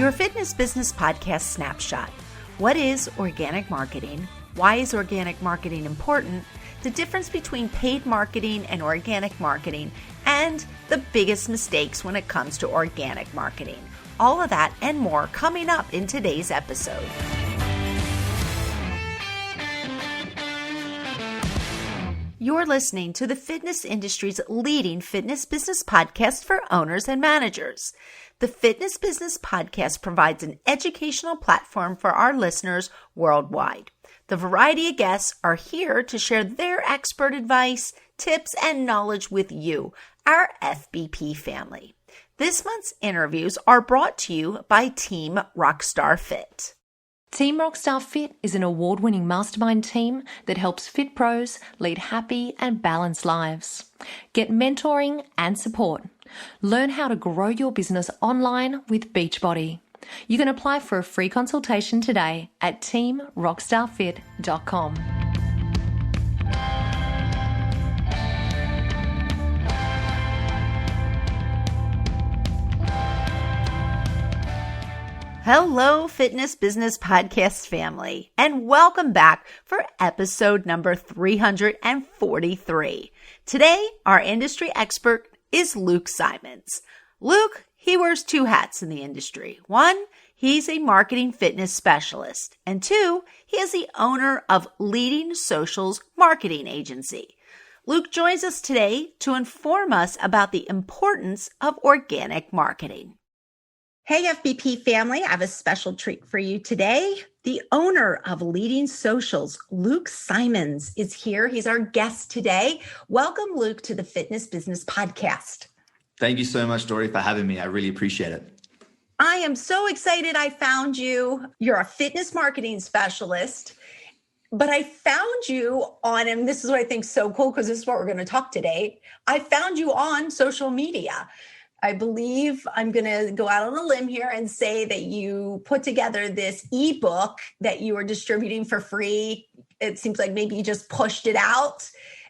Your Fitness Business Podcast Snapshot. What is organic marketing? Why is organic marketing important? The difference between paid marketing and organic marketing, and the biggest mistakes when it comes to organic marketing. All of that and more coming up in today's episode. You're listening to the fitness industry's leading fitness business podcast for owners and managers. The Fitness Business Podcast provides an educational platform for our listeners worldwide. The variety of guests are here to share their expert advice, tips, and knowledge with you, our FBP family. This month's interviews are brought to you by Team Rockstar Fit. Team Rockstar Fit is an award-winning mastermind team that helps fit pros lead happy and balanced lives. Get mentoring and support. Learn how to grow your business online with Beachbody. You can apply for a free consultation today at teamrockstarfit.com. Hello, Fitness Business Podcast family, and welcome back for episode number 343. Today, our industry expert is Luke Symonds. Luke, he wears two hats in the industry. One, he's a marketing fitness specialist. And two, he is the owner of Leading Social's marketing agency. Luke joins us today to inform us about the importance of organic marketing. Hey, FBP family, I have a special treat for you today. The owner of Leading Socials, Luke Symonds, is here. He's our guest today. Welcome, Luke, to the Fitness Business Podcast. Thank you so much, Dory, for having me. I really appreciate it. I am so excited I found you. You're a fitness marketing specialist, but I found you on, and this is what I think is so cool because this is what we're going to talk today. I found you on social media. I believe I'm going to go out on a limb here and say that you put together this ebook that you were distributing for free. It seems like maybe you just pushed it out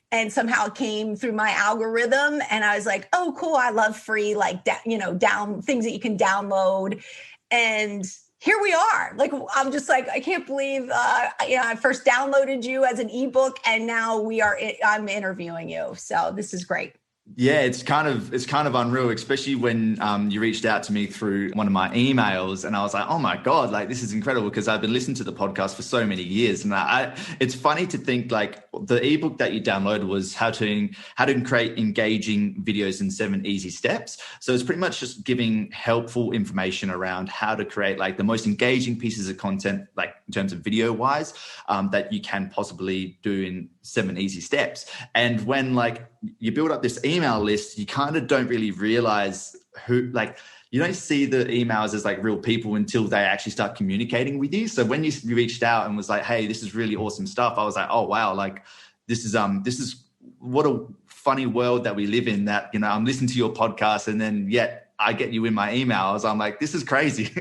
and somehow it came through my algorithm. And I was like, oh, cool. I love free, down things that you can download. And here we are. Like, I'm just like, I can't believe, I first downloaded you as an ebook and now I'm interviewing you. So this is great. Yeah, it's kind of unreal, especially when you reached out to me through one of my emails, and I was like, oh my God, like this is incredible because I've been listening to the podcast for so many years. And it's funny to think like the ebook that you downloaded was how to create engaging videos in 7 easy steps. So it's pretty much just giving helpful information around how to create like the most engaging pieces of content, like in terms of video wise, that you can possibly do in 7 easy steps. And when like you build up this email list, you kind of don't really realize you don't see the emails as like real people until they actually start communicating with you. So when you reached out and was like, hey, this is really awesome stuff, I was like, oh wow, like this is what a funny world that we live in, that, I'm listening to your podcast and then yet I get you in my emails. I'm like, this is crazy.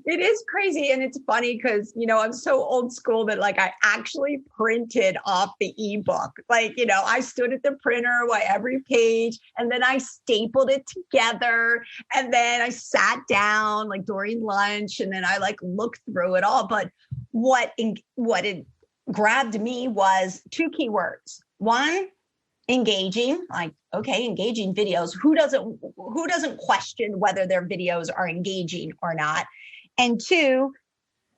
It is crazy. And it's funny because, I'm so old school that like I actually printed off the ebook. Like, I stood at the printer by every page and then I stapled it together. And then I sat down like during lunch and then I like looked through it all. But what it grabbed me was 2 keywords. One, engaging, like, okay, engaging videos. Who doesn't question whether their videos are engaging or not? And 2,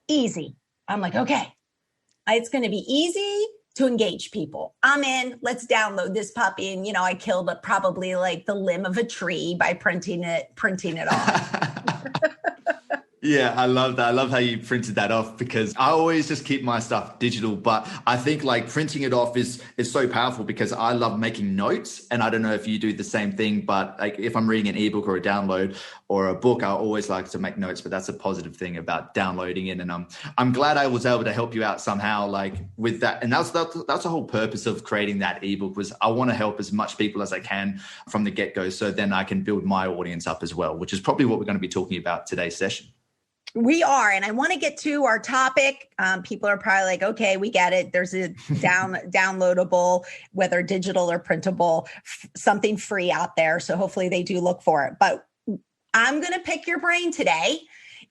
easy. I'm like, okay, it's going to be easy to engage people. I'm in, let's download this puppy. And, I killed probably like the limb of a tree by printing it off. Yeah, I love that. I love how you printed that off because I always just keep my stuff digital. But I think like printing it off is so powerful because I love making notes. And I don't know if you do the same thing, but like if I'm reading an ebook or a download or a book, I always like to make notes. But that's a positive thing about downloading it. And I'm glad I was able to help you out somehow like with that. And that's the whole purpose of creating that ebook was I want to help as much people as I can from the get-go. So then I can build my audience up as well, which is probably what we're going to be talking about today's session. We are, and I want to get to our topic. People are probably like, okay, we get it. There's a downloadable, whether digital or printable, something free out there. So hopefully they do look for it. But I'm going to pick your brain today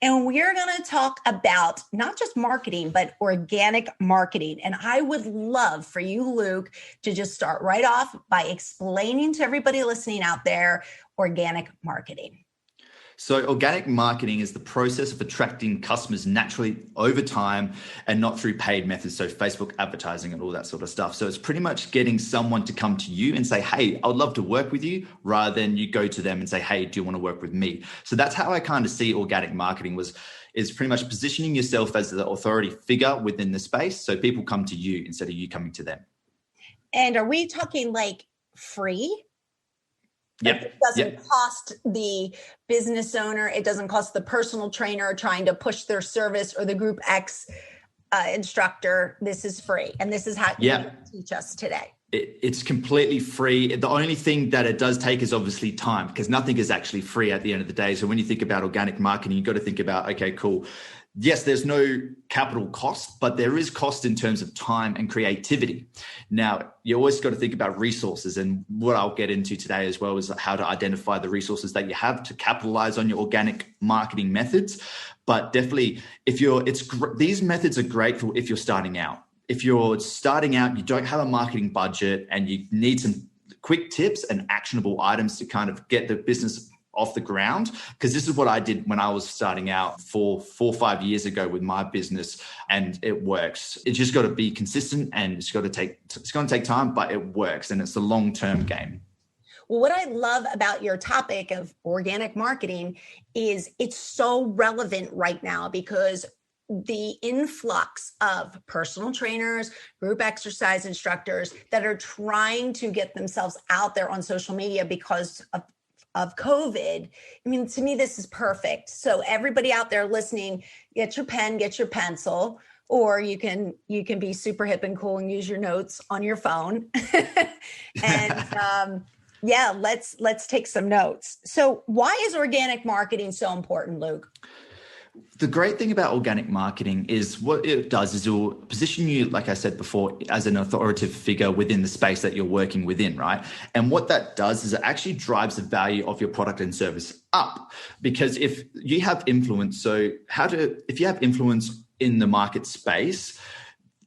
And we're going to talk about not just marketing, but organic marketing. And I would love for you, Luke, to just start right off by explaining to everybody listening out there organic marketing. So organic marketing is the process of attracting customers naturally over time and not through paid methods. So Facebook advertising and all that sort of stuff. So it's pretty much getting someone to come to you and say, hey, I would love to work with you, rather than you go to them and say, hey, do you want to work with me? So that's how I kind of see organic marketing is pretty much positioning yourself as the authority figure within the space. So people come to you instead of you coming to them. And are we talking like free? Yep. It doesn't cost the business owner. It doesn't cost the personal trainer trying to push their service, or the group X instructor. This is free. And this is how you teach us today. It's completely free. The only thing that it does take is obviously time, because nothing is actually free at the end of the day. So when you think about organic marketing, you've got to think about, okay, cool. Yes, there's no capital cost, but there is cost in terms of time and creativity. Now, you always got to think about resources, and what I'll get into today as well is how to identify the resources that you have to capitalize on your organic marketing methods. But definitely, these methods are great for if you're starting out. If you're starting out, you don't have a marketing budget, and you need some quick tips and actionable items to kind of get the business off the ground, because this is what I did when I was starting out 4 or 5 years ago with my business, and it works. It's just got to be consistent, and it's going to take time, but it works, and it's a long-term game. Well, what I love about your topic of organic marketing is it's so relevant right now, because the influx of personal trainers, group exercise instructors that are trying to get themselves out there on social media because of COVID. I mean, to me, this is perfect. So everybody out there listening, get your pen, get your pencil, or you can be super hip and cool and use your notes on your phone. And let's take some notes. So why is organic marketing so important, Luke? The great thing about organic marketing is what it does is it will position you, like I said before, as an authoritative figure within the space that you're working within, right? And what that does is it actually drives the value of your product and service up. Because if you have influence, if you have influence in the market space,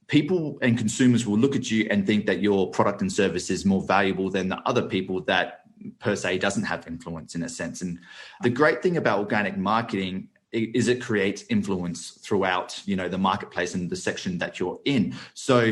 people and consumers will look at you and think that your product and service is more valuable than the other people that per se doesn't have influence, in a sense. And the great thing about organic marketing is it creates influence throughout, the marketplace and the section that you're in. So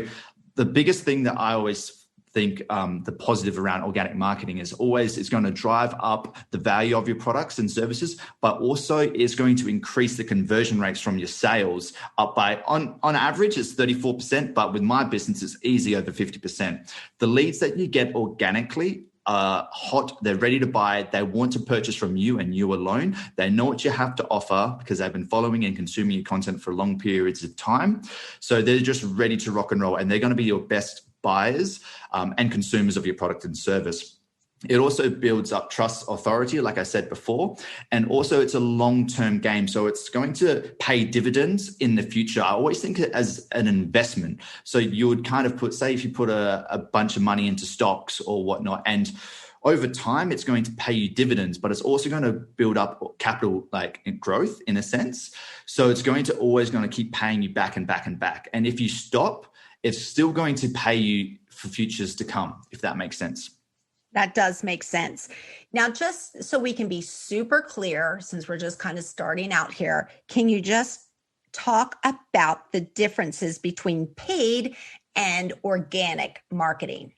the biggest thing that I always think the positive around organic marketing is always it's going to drive up the value of your products and services, but also it's going to increase the conversion rates from your sales up by, on average, it's 34%, but with my business, it's easy over 50%. The leads that you get organically are hot, they're ready to buy, they want to purchase from you and you alone. They know what you have to offer because they've been following and consuming your content for long periods of time. So they're just ready to rock and roll, and they're going to be your best buyers and consumers of your product and service. It also builds up trust, authority, like I said before, and also it's a long-term game. So it's going to pay dividends in the future. I always think it as an investment. So you would kind of if you put a bunch of money into stocks or whatnot, and over time, it's going to pay you dividends, but it's also going to build up capital, like growth in a sense. So it's going to keep paying you back and back and back. And if you stop, it's still going to pay you for futures to come, if that makes sense. That does make sense. Now, just so we can be super clear, since we're just kind of starting out here, can you just talk about the differences between paid and organic marketing?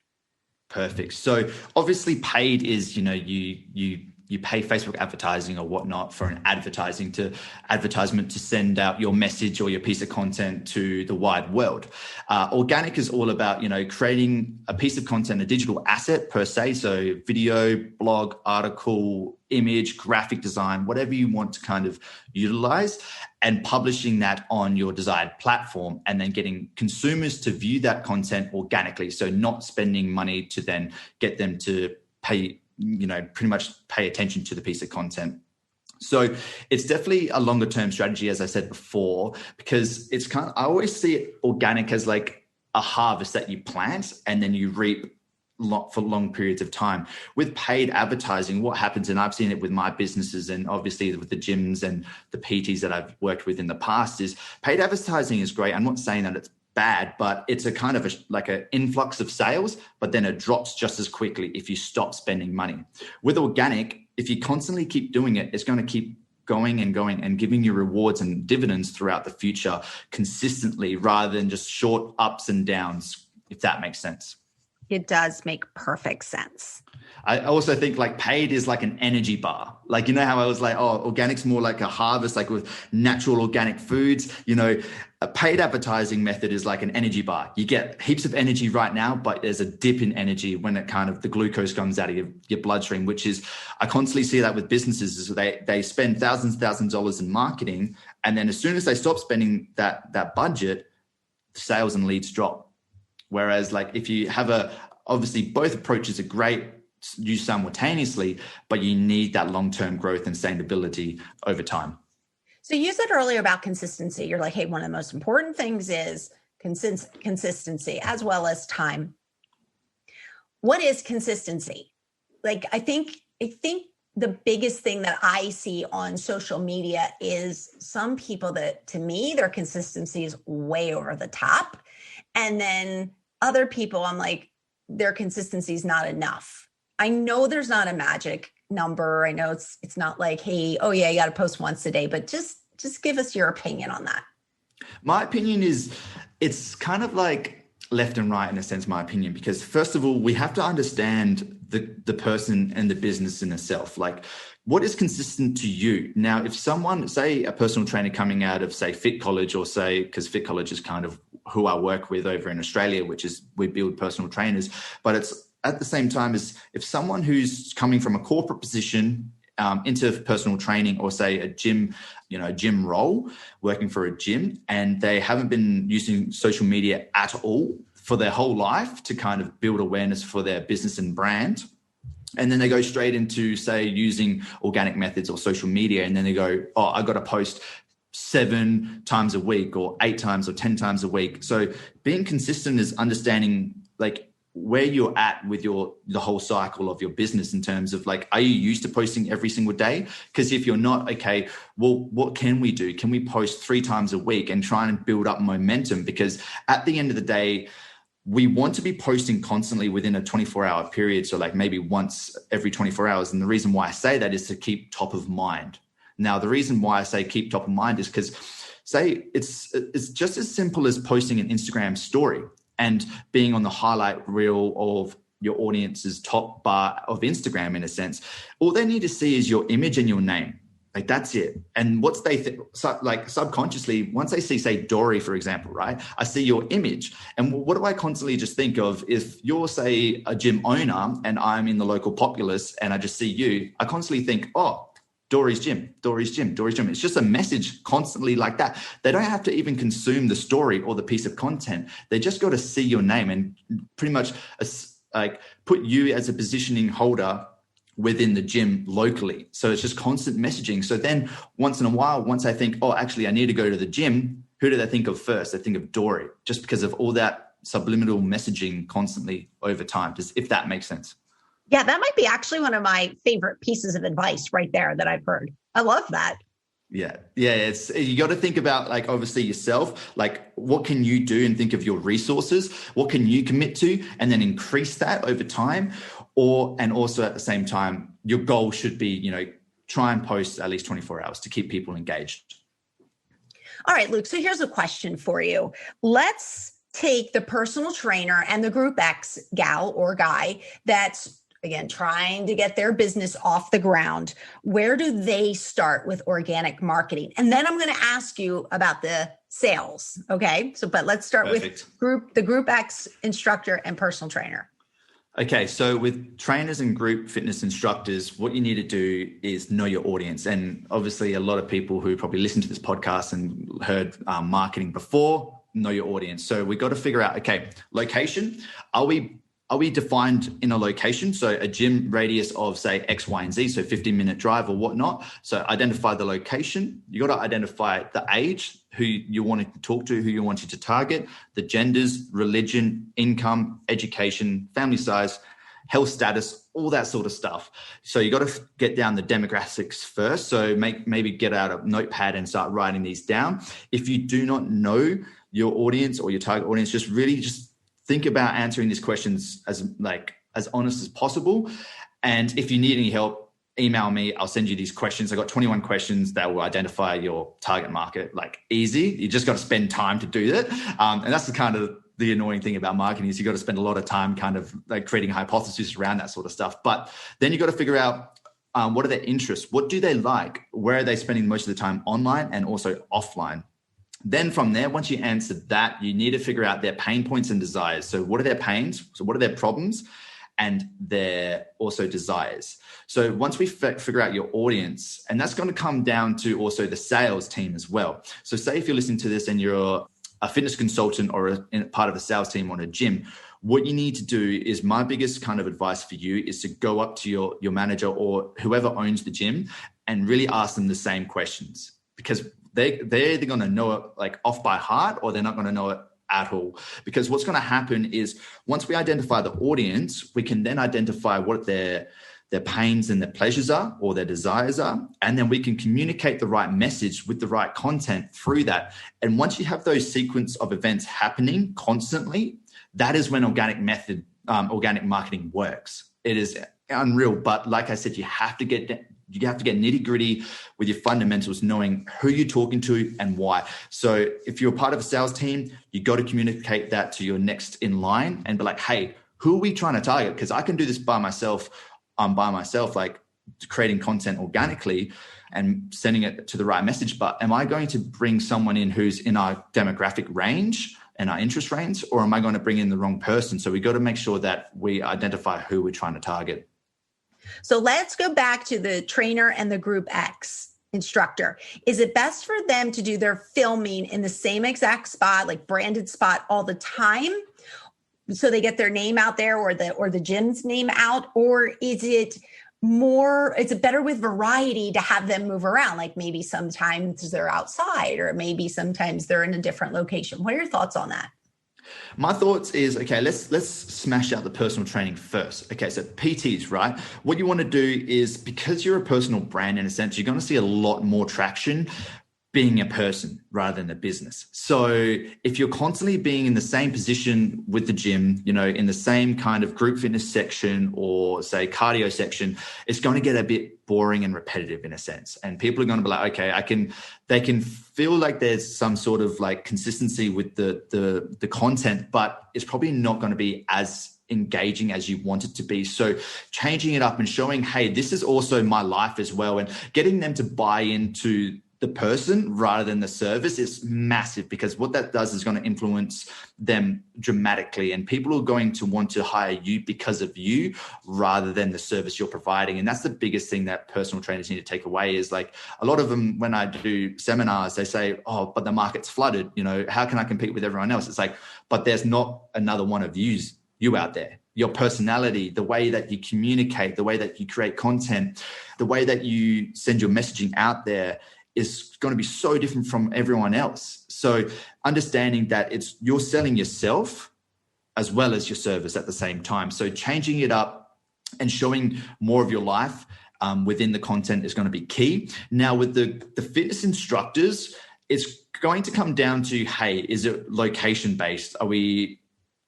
Perfect. So obviously paid is, you pay Facebook advertising or whatnot for an advertisement to send out your message or your piece of content to the wide world. Organic is all about, creating a piece of content, a digital asset per se. So video, blog, article, image, graphic design, whatever you want to kind of utilize, and publishing that on your desired platform, and then getting consumers to view that content organically. So not spending money to then get them to pay, pretty much pay attention to the piece of content. So it's definitely a longer term strategy, as I said before, because I always see it organic as like a harvest that you plant and then you reap for long periods of time. With paid advertising, what happens, and I've seen it with my businesses and obviously with the gyms and the PTs that I've worked with in the past, is paid advertising is great. I'm not saying that it's bad, but it's a kind of like an influx of sales, but then it drops just as quickly if you stop spending money. With organic, if you constantly keep doing it, it's going to keep going and giving you rewards and dividends throughout the future consistently, rather than just short ups and downs, if that makes sense. It does make perfect sense. I also think like paid is like an energy bar. Like, you know how I was like, oh, organic's more like a harvest, like with natural organic foods, you know, a paid advertising method is like an energy bar. You get heaps of energy right now, but there's a dip in energy when it kind of the glucose comes out of your bloodstream, which is, I constantly see that with businesses, is they spend thousands of dollars in marketing. And then as soon as they stop spending that budget, sales and leads drop. Whereas like if you have obviously both approaches are great, used simultaneously, but you need that long-term growth and sustainability over time. So you said earlier about consistency. You're like, hey, one of the most important things is consistency as well as time. What is consistency? Like, I think the biggest thing that I see on social media is some people that, to me, their consistency is way over the top. And then other people, I'm like, their consistency is not enough. I know there's not a magic number. I know it's not like, hey, oh yeah, you got to post once a day, but just give us your opinion on that. My opinion is it's kind of like left and right in a sense, my opinion, because first of all, we have to understand the person and the business in itself. Like, what is consistent to you? Now, if someone, say a personal trainer coming out of, say, Fit College, or say, because Fit College is kind of who I work with over in Australia, which is we build personal trainers, but it's at the same time as if someone who's coming from a corporate position into personal training, or say a gym, a gym role, working for a gym, and they haven't been using social media at all for their whole life to kind of build awareness for their business and brand. And then they go straight into, say, using organic methods or social media. And then they go, oh, I got to post 7 times a week or 8 times or 10 times a week. So being consistent is understanding like where you're at with the whole cycle of your business in terms of like, are you used to posting every single day? Because if you're not, okay, well, what can we do? Can we post 3 times a week and try and build up momentum? Because at the end of the day, we want to be posting constantly within a 24-hour period. So like maybe once every 24 hours. And the reason why I say that is to keep top of mind. Now, the reason why I say keep top of mind is because, say, it's just as simple as posting an Instagram story and being on the highlight reel of your audience's top bar of Instagram, in a sense. All they need to see is your image and your name. Like, that's it. And what's like subconsciously, once they see, say, Dory, for example, right? I see your image. And what do I constantly just think of? If you're, say, a gym owner and I'm in the local populace and I just see you, I constantly think, oh, Dory's gym, Dory's gym, Dory's gym. It's just a message constantly like that. They don't have to even consume the story or the piece of content. They just got to see your name and pretty much like put you as a positioning holder within the gym locally. So it's just constant messaging. So then once in a while, once I think, oh, actually I need to go to the gym, who do they think of first? They think of Dory, just because of all that subliminal messaging constantly over time, if that makes sense. Yeah, that might be actually one of my favorite pieces of advice right there that I've heard. I love that. Yeah. It's, you got to think about, like, obviously yourself, like what can you do, and think of your resources. What can you commit to, and then increase that over time. And also at the same time, your goal should be, try and post at least 24 hours to keep people engaged. All right, Luke. So here's a question for you. Let's take the personal trainer and the Group X gal or guy that's, again, trying to get their business off the ground. Where do they start with organic marketing? And then I'm going to ask you about the sales. Okay. But let's start Perfect. with the Group X instructor and personal trainer. Okay. So with trainers and group fitness instructors, what you need to do is know your audience. And obviously a lot of people who probably listened to this podcast and heard marketing before know your audience. So we got to figure out, okay, location. Are we are we defined in a location? So a gym radius of say X, Y, and Z, so 15-minute drive or whatnot. So identify the location. You got to identify the age, who you wanted to talk to, who you wanted to target, the genders, religion, income, education, family size, health status, all that sort of stuff. So you got to get down the demographics first. So maybe get out a notepad and start writing these down. If you do not know your audience or your target audience, just think about answering these questions as honest as possible. And if you need any help, email me. I'll send you these questions. I got 21 questions that will identify your target market, like easy. You just got to spend time to do that. And that's the kind of the annoying thing about marketing is you got to spend a lot of time kind of like creating hypotheses around that sort of stuff. But then you got to figure out what are their interests? What do they like? Where are they spending most of the time online and also offline? Then from there, once you answer that, you need to figure out their pain points and desires. So what are their pains? So what are their problems? And their also desires. So once we figure out your audience, and that's going to come down to also the sales team as well. So say if you're listening to this and you're a fitness consultant or a part of a sales team on a gym, what you need to do is my biggest kind of advice for you is to go up to your manager or whoever owns the gym and really ask them the same questions, because they're either going to know it like off by heart or they're not going to know it at all. Because what's going to happen is once we identify the audience, we can then identify what their pains and their pleasures are or their desires are. And then we can communicate the right message with the right content through that. And once you have those sequence of events happening constantly, that is when organic marketing works. It is unreal. But like I said, you have to get nitty gritty with your fundamentals, knowing who you're talking to and why. So if you're part of a sales team, you got to communicate that to your next in line and be like, hey, who are we trying to target? Because I can do this by myself, like creating content organically and sending it to the right message. But am I going to bring someone in who's in our demographic range and our interest range, or am I going to bring in the wrong person? So we got to make sure that we identify who we're trying to target. So let's go back to the trainer and the group X instructor. Is it best for them to do their filming in the same exact spot, like branded spot all the time, so they get their name out there or the gym's name out? Or is it better with variety to have them move around? Like maybe sometimes they're outside or maybe sometimes they're in a different location. What are your thoughts on that? My thoughts is, okay, let's smash out the personal training first. Okay, so PTs, right? What you want to do is, because you're a personal brand in a sense, you're going to see a lot more traction being a person rather than a business. So if you're constantly being in the same position with the gym, in the same kind of group fitness section or say cardio section, it's going to get a bit boring and repetitive in a sense. And people are going to be like, okay, they can feel like there's some sort of like consistency with the content, but it's probably not going to be as engaging as you want it to be. So changing it up and showing, hey, this is also my life as well, and getting them to buy into the person rather than the service is massive, because what that does is going to influence them dramatically, and people are going to want to hire you because of you rather than the service you're providing. And that's the biggest thing that personal trainers need to take away is, like, a lot of them, when I do seminars, they say, oh, but the market's flooded, how can I compete with everyone else? It's like, but there's not another one of you out there. Your personality, the way that you communicate, the way that you create content, the way that you send your messaging out there is going to be so different from everyone else. So understanding that you're selling yourself as well as your service at the same time. So changing it up and showing more of your life within the content is going to be key. Now with the fitness instructors, it's going to come down to, hey, is it location based?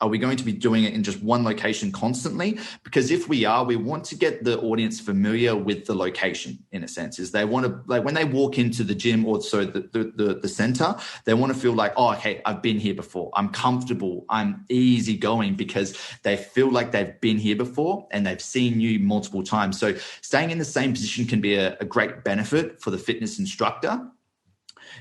Are we going to be doing it in just one location constantly? Because if we are, we want to get the audience familiar with the location, in a sense. Is they want to, like, when they walk into the gym or the center, they want to feel like, oh, okay, I've been here before. I'm comfortable. I'm easygoing, because they feel like they've been here before and they've seen you multiple times. So staying in the same position can be a great benefit for the fitness instructor.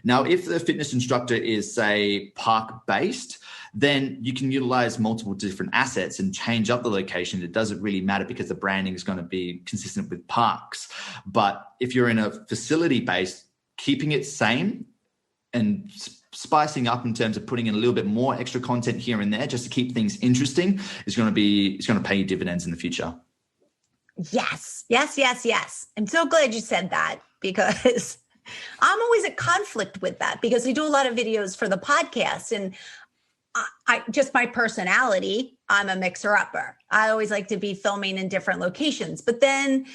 Now, if the fitness instructor is, say, park-based, then you can utilize multiple different assets and change up the location. It doesn't really matter, because the branding is going to be consistent with parks. But if you're in a facility-based, keeping it same and spicing up in terms of putting in a little bit more extra content here and there just to keep things interesting it's going to pay you dividends in the future. Yes. I'm so glad you said that, because I'm always at conflict with that, because we do a lot of videos for the podcast, and I just my personality, I'm a mixer-upper. I always like to be filming in different locations. But then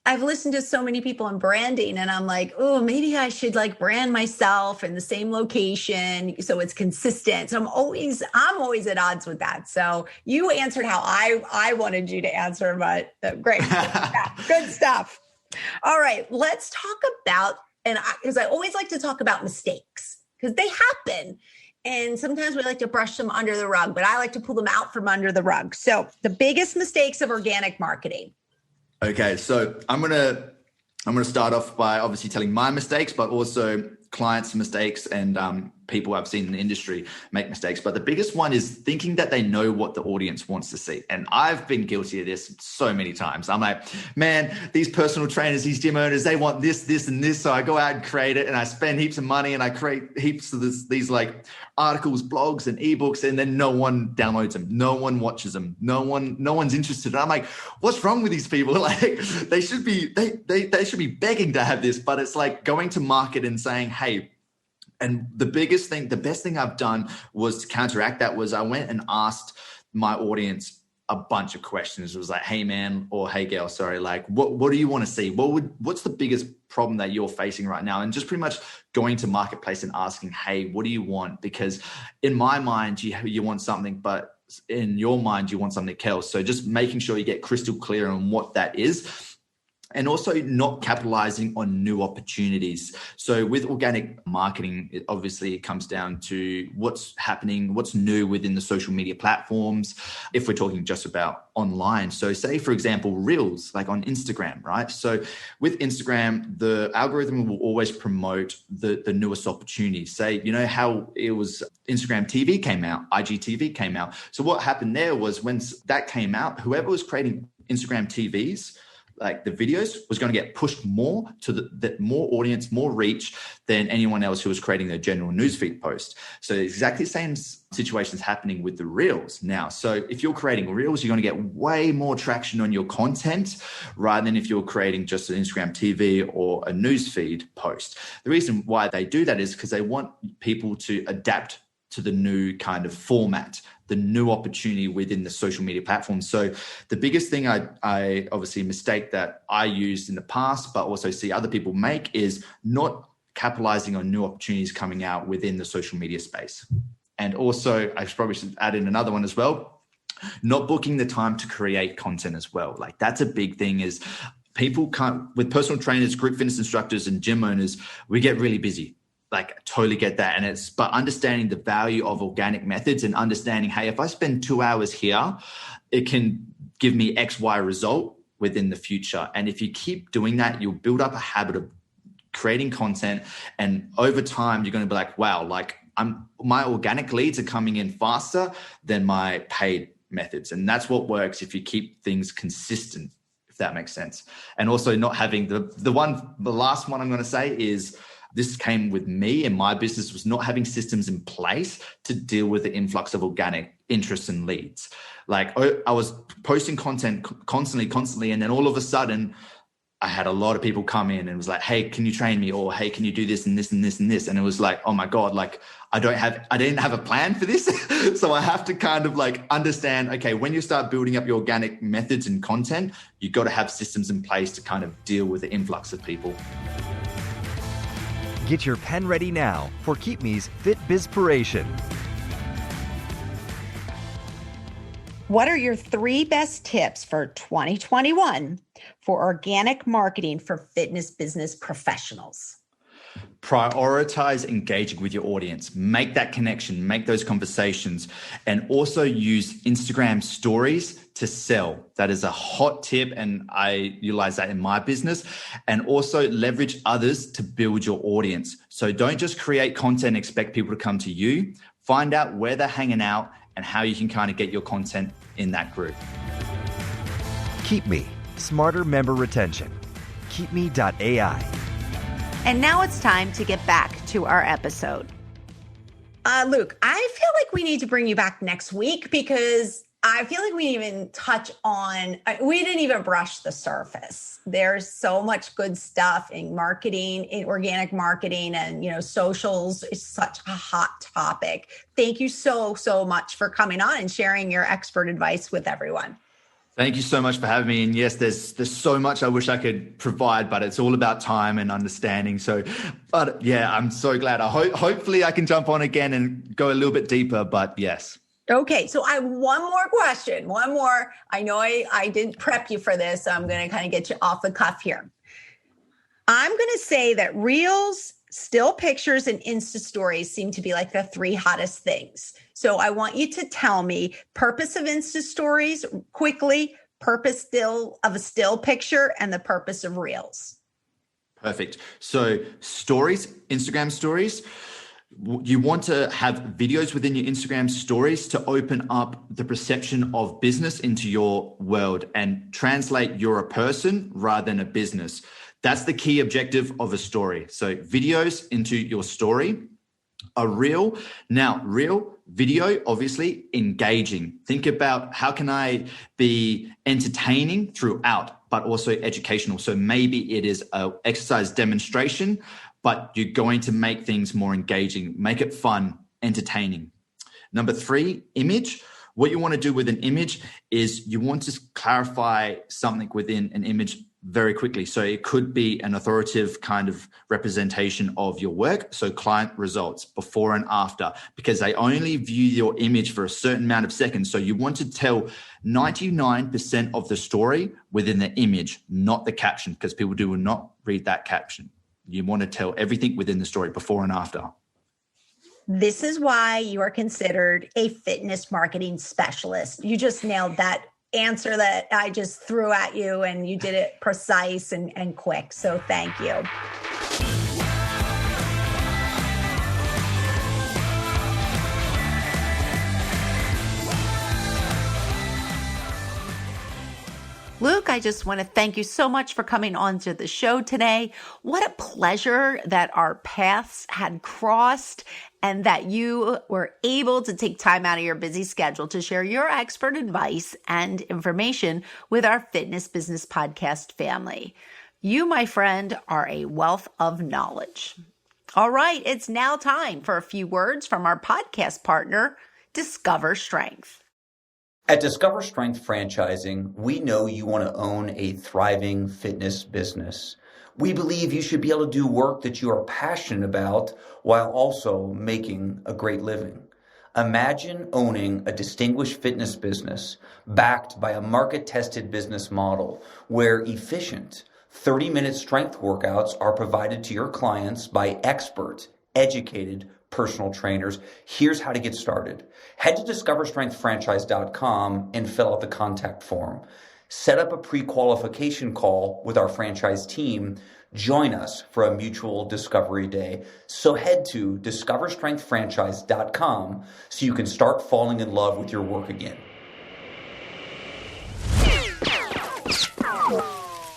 I've listened to so many people in branding, and I'm like, oh, maybe I should like brand myself in the same location so it's consistent. So I'm always at odds with that. So you answered how I wanted you to answer, but great. Good stuff. All right, let's talk about, because I always like to talk about mistakes, because they happen. And sometimes we like to brush them under the rug, but I like to pull them out from under the rug. So the biggest mistakes of organic marketing. Okay, so I'm gonna start off by obviously telling my mistakes, but also clients' mistakes and people I've seen in the industry make mistakes. But the biggest one is thinking that they know what the audience wants to see. And I've been guilty of this so many times. I'm like, man, these personal trainers, these gym owners, they want this, this, and this. So I go out and create it, and I spend heaps of money, and I create heaps of these like articles, blogs, and ebooks, and then no one downloads them. No one watches them. No one's interested. And I'm like, what's wrong with these people? Like they should be begging to have this, but it's like going to market and saying, hey. And the best thing I've done was to counteract that was I went and asked my audience a bunch of questions. It was like, hey man, or hey girl, sorry, like what do you want to see? What's the biggest problem that you're facing right now? And just pretty much going to marketplace and asking, hey, what do you want? Because in my mind, you want something, but in your mind, you want something else. So just making sure you get crystal clear on what that is. And also not capitalizing on new opportunities. So with organic marketing, it comes down to what's happening, what's new within the social media platforms, if we're talking just about online. So say, for example, Reels, like on Instagram, right? So with Instagram, the algorithm will always promote the newest opportunities. Say, you know how it was Instagram TV came out, IGTV came out. So what happened there was when that came out, whoever was creating Instagram TVs, like the videos, was going to get pushed more to the more audience, more reach than anyone else who was creating their general newsfeed post. So exactly the same situations happening with the Reels now. So if you're creating Reels, you're going to get way more traction on your content rather than if you're creating just an Instagram TV or a newsfeed post. The reason why they do that is because they want people to adapt to the new kind of format, the new opportunity within the social media platform. So the biggest thing I obviously mistake that I used in the past, but also see other people make, is not capitalizing on new opportunities coming out within the social media space. And also, I probably should add in another one as well, not booking the time to create content as well. Like that's a big thing is people can't, with personal trainers, group fitness instructors, and gym owners, we get really busy. Like totally get that. And but understanding the value of organic methods and understanding, hey, if I spend 2 hours here, it can give me X, Y result within the future. And if you keep doing that, you'll build up a habit of creating content. And over time, you're going to be like, wow, like my organic leads are coming in faster than my paid methods. And that's what works if you keep things consistent, if that makes sense. And also not having the last one I'm going to say is, this came with me and my business, was not having systems in place to deal with the influx of organic interest and leads. Like I was posting content constantly. And then all of a sudden I had a lot of people come in and was like, hey, can you train me? Or, hey, can you do this and this and this and this? And it was like, oh my God, like I didn't have a plan for this. So I have to kind of like understand, okay, when you start building up your organic methods and content, you've got to have systems in place to kind of deal with the influx of people. Get your pen ready now for Keep Me's Fit Bizpiration. What are your 3 best tips for 2021 for organic marketing for fitness business professionals? Prioritize engaging with your audience. Make that connection, make those conversations, and also use Instagram stories to sell. That is a hot tip, and I utilize that in my business. And also leverage others to build your audience. So don't just create content and expect people to come to you. Find out where they're hanging out and how you can kind of get your content in that group. Keep Me, smarter member retention. KeepMe.ai. And now it's time to get back to our episode. Luke, I feel like we need to bring you back next week because I feel like we didn't even touch on, we didn't even brush the surface. There's so much good stuff in marketing, in organic marketing, and, socials is such a hot topic. Thank you so, so much for coming on and sharing your expert advice with everyone. Thank you so much for having me. And yes, there's so much I wish I could provide, but it's all about time and understanding. So, but yeah, I'm so glad. Hopefully I can jump on again and go a little bit deeper, but yes. Okay, so I have one more question. One more. I know I didn't prep you for this, so I'm going to kind of get you off the cuff here. I'm going to say that Reels, still pictures, and Insta stories seem to be like the three hottest things. So I want you to tell me purpose of Insta stories quickly, purpose of a still picture, and the purpose of Reels. Perfect. So stories, Instagram stories, you want to have videos within your Instagram stories to open up the perception of business into your world and translate you're a person rather than a business. That's the key objective of a story. So videos into your story. A reel. Now, reel video, obviously engaging. Think about how can I be entertaining throughout, but also educational. So maybe it is an exercise demonstration, but you're going to make things more engaging, make it fun, entertaining. Number 3, image. What you want to do with an image is you want to clarify something within an image very quickly. So it could be an authoritative kind of representation of your work. So client results before and after, because they only view your image for a certain amount of seconds. So you want to tell 99% of the story within the image, not the caption, because people do not read that caption. You want to tell everything within the story before and after. This is why you are considered a fitness marketing specialist. You just nailed that answer that I just threw at you, and you did it precise and quick. So thank you. Luke, I just want to thank you so much for coming on to the show today. What a pleasure that our paths had crossed and that you were able to take time out of your busy schedule to share your expert advice and information with our Fitness Business Podcast family. You, my friend, are a wealth of knowledge. All right, it's now time for a few words from our podcast partner, Discover Strength. At Discover Strength Franchising, we know you want to own a thriving fitness business. We believe you should be able to do work that you are passionate about while also making a great living. Imagine owning a distinguished fitness business backed by a market-tested business model where efficient 30-minute strength workouts are provided to your clients by expert, educated personal trainers. Here's how to get started. Head to discoverstrengthfranchise.com and fill out the contact form. Set up a pre-qualification call with our franchise team. Join us for a mutual discovery day. So head to discoverstrengthfranchise.com so you can start falling in love with your work again.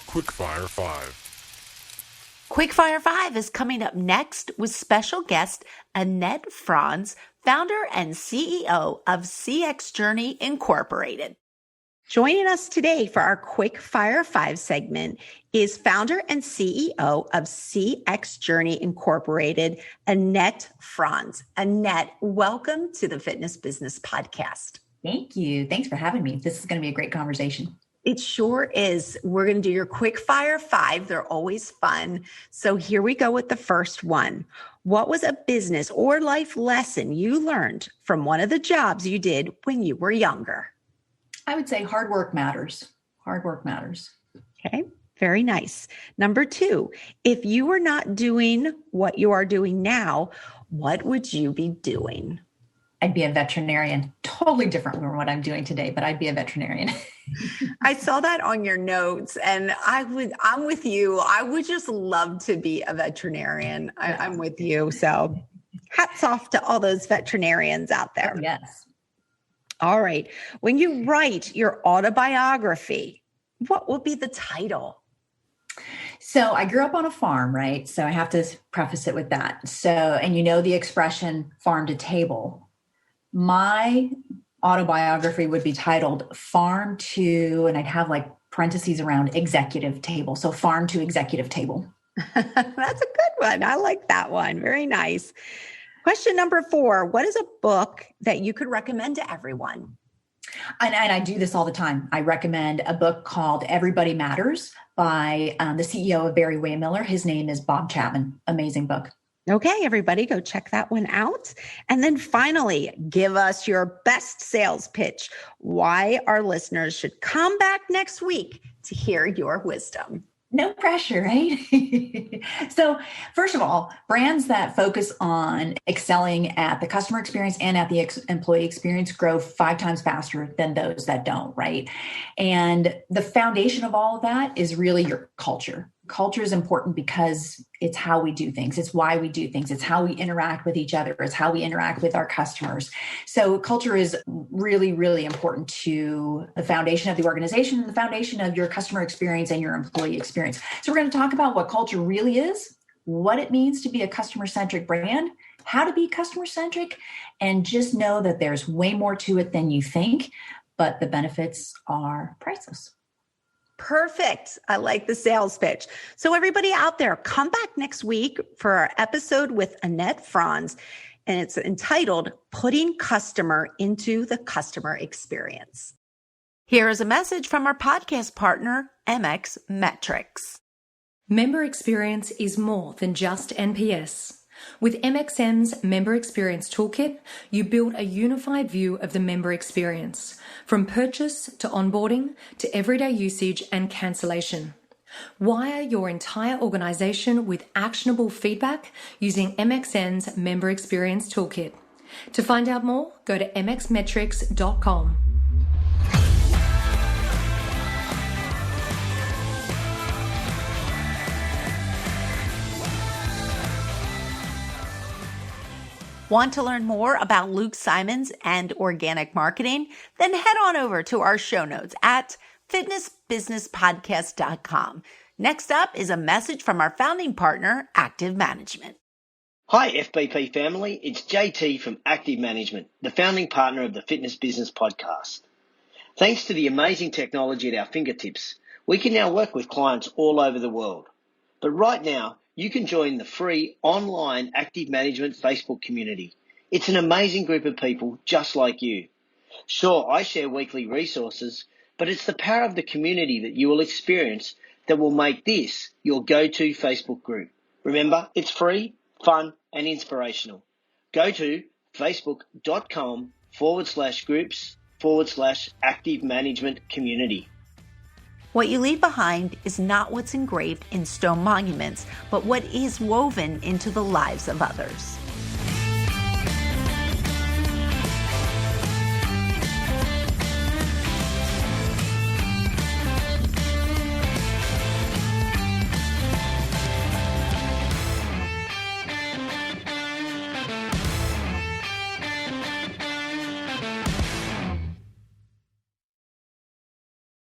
Quickfire 5. Quickfire 5 is coming up next with special guest Annette Franz, founder and CEO of CX Journey Incorporated. Joining us today for our Quickfire 5 segment is founder and CEO of CX Journey Incorporated, Annette Franz. Annette, welcome to the Fitness Business Podcast. Thank you. Thanks for having me. This is going to be a great conversation. It sure is. We're going to do your quick fire 5. They're always fun. So here we go with the first one. What was a business or life lesson you learned from one of the jobs you did when you were younger? I would say hard work matters. Hard work matters. Okay, very nice. Number 2, if you were not doing what you are doing now, what would you be doing? I'd be a veterinarian. Totally different from what I'm doing today, but I'd be a veterinarian. I saw that on your notes, and I'm with you. I would just love to be a veterinarian. I'm with you. So hats off to all those veterinarians out there. Yes. All right. When you write your autobiography, what will be the title? So I grew up on a farm, right? So I have to preface it with that. So, and you know the expression farm to table. My autobiography would be titled Farm to, and I'd have like parentheses around executive table. So farm to executive table. That's a good one. I like that one. Very nice. Question number 4. What is a book that you could recommend to everyone? And I do this all the time. I recommend a book called Everybody Matters by the CEO of Barry Waymiller. His name is Bob Chapman. Amazing book. Okay, everybody, go check that one out. And then finally, give us your best sales pitch. Why our listeners should come back next week to hear your wisdom. No pressure, right? So first of all, brands that focus on excelling at the customer experience and at the employee experience grow 5 times faster than those that don't, right? And the foundation of all of that is really your culture. Culture is important because it's how we do things. It's why we do things. It's how we interact with each other. It's how we interact with our customers. So culture is really, really important to the foundation of the organization and the foundation of your customer experience and your employee experience. So we're going to talk about what culture really is, what it means to be a customer-centric brand, how to be customer-centric, and just know that there's way more to it than you think, but the benefits are priceless. Perfect. I like the sales pitch. So everybody out there, come back next week for our episode with Annette Franz, and it's entitled Putting Customer into the Customer Experience. Here is a message from our podcast partner, MX Metrics. Member experience is more than just NPS. With MXM's Member Experience Toolkit, you build a unified view of the member experience, from purchase to onboarding to everyday usage and cancellation. Wire your entire organization with actionable feedback using MXN's Member Experience Toolkit. To find out more, go to mxmetrics.com. Want to learn more about Luke Symonds and organic marketing? Then head on over to our show notes at fitnessbusinesspodcast.com. Next up is a message from our founding partner, Active Management. Hi FBP family, it's JT from Active Management, the founding partner of the Fitness Business Podcast. Thanks to the amazing technology at our fingertips, we can now work with clients all over the world. But right now, you can join the free online Active Management Facebook community. It's an amazing group of people just like you. Sure, I share weekly resources, but it's the power of the community that you will experience that will make this your go-to Facebook group. Remember, it's free, fun, and inspirational. Go to facebook.com/groups/Active Management Community. What you leave behind is not what's engraved in stone monuments, but what is woven into the lives of others.